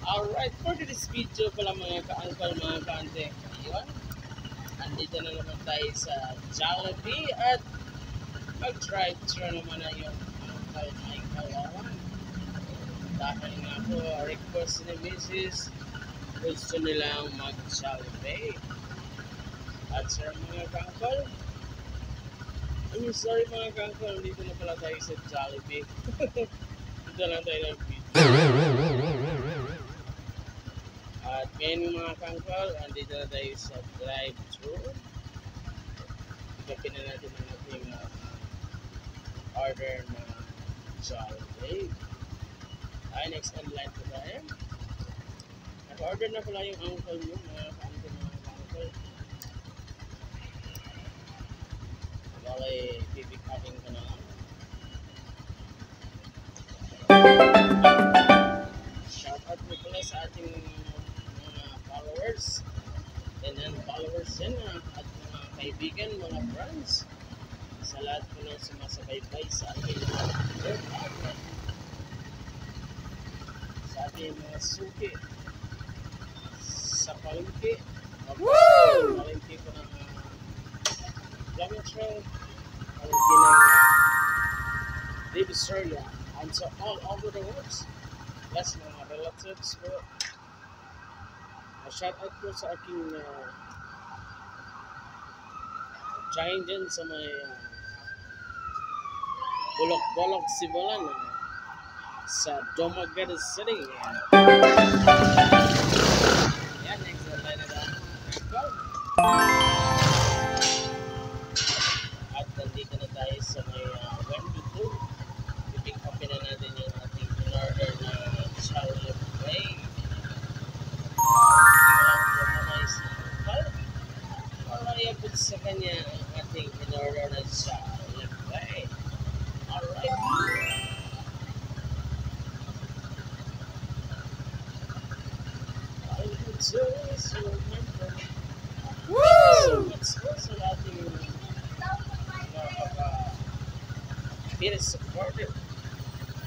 Alright, for this video pala mga ka-uncle, mga ka-ante. Ayun, andito na naman tayo sa Jollibee at mag-drive-thru naman na yung uncle ay kawawan. Dahil nga po, request ni Mrs. gusto nilang mag-Jollibee. At sir mga ka-uncle, sorry mga ka-uncle, dito na pala tayo sa Jollibee. Dito lang tayo ng video. At ngayon mga kangkol, andito na tayo sa drive-thru. Ikapin na natin ang ating order na Jollibee. Ay, next on line po tayo. Naka-order na pala yung uncle mo, mga kangkol. Bakit pipikapin ka na. Shoutout mo pala sa ating followers and followers din at mga kaibigan, mga friends, sa lahat po ng sumasabaybay sa ating mga sa ating mga suki sa palengke palengke po ng vlogging trail, palengke ng Divisoria, and so all over the world. Yes, mga relatives po. Shout out po sa aking giant dyan sa may Bulok-Bolok, Sibulan sa Dumaguete City. Yan, next na tayo na at nandito na tayo sa may Wendy 2. Pipick upin na natin yung ating in-order na Jollibee. Iabot sa kanya ang ating in-order na Jollibee. Alright. I would just remember. Woo! So much sa ating very supportive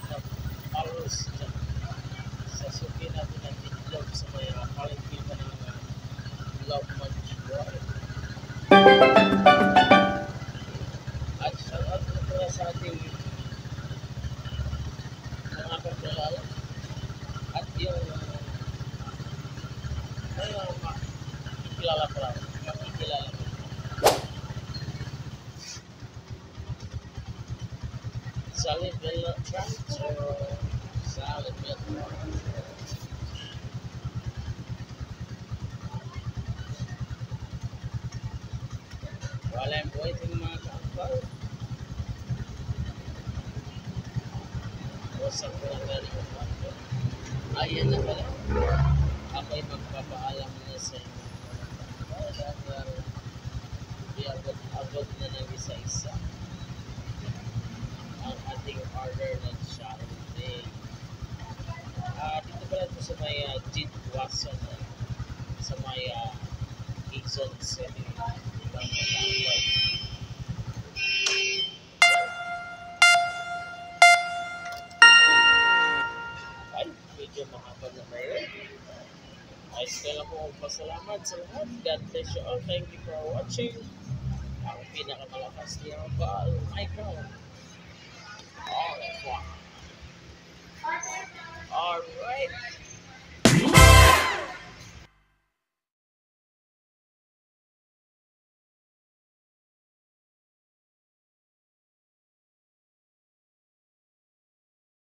na followers sa suki natin ng itlog sa may palengke pa ng Love Munch Roy. At shoutout na pala sa ating mga kapilala at yung makikilala pala, makikilala mo. Solid Villa Transfer, Solid Villa. While I'm waiting mga ka-uncle, usap ko lang galing ko pa. Ayan na pala. Ako'y magpapaalam na sa inyo. Dahil iabot na ng isa-isa ang ating order ng Jollibee. Dito pala ito sa may Jitwason, sa may Quezon City. Ay, medyo mahaba na tayo. Ayos ka lang po pasalamat sa lahat. God bless you all. Thank you for watching. Ang pinakamalakas niya ba? Michael. Alright.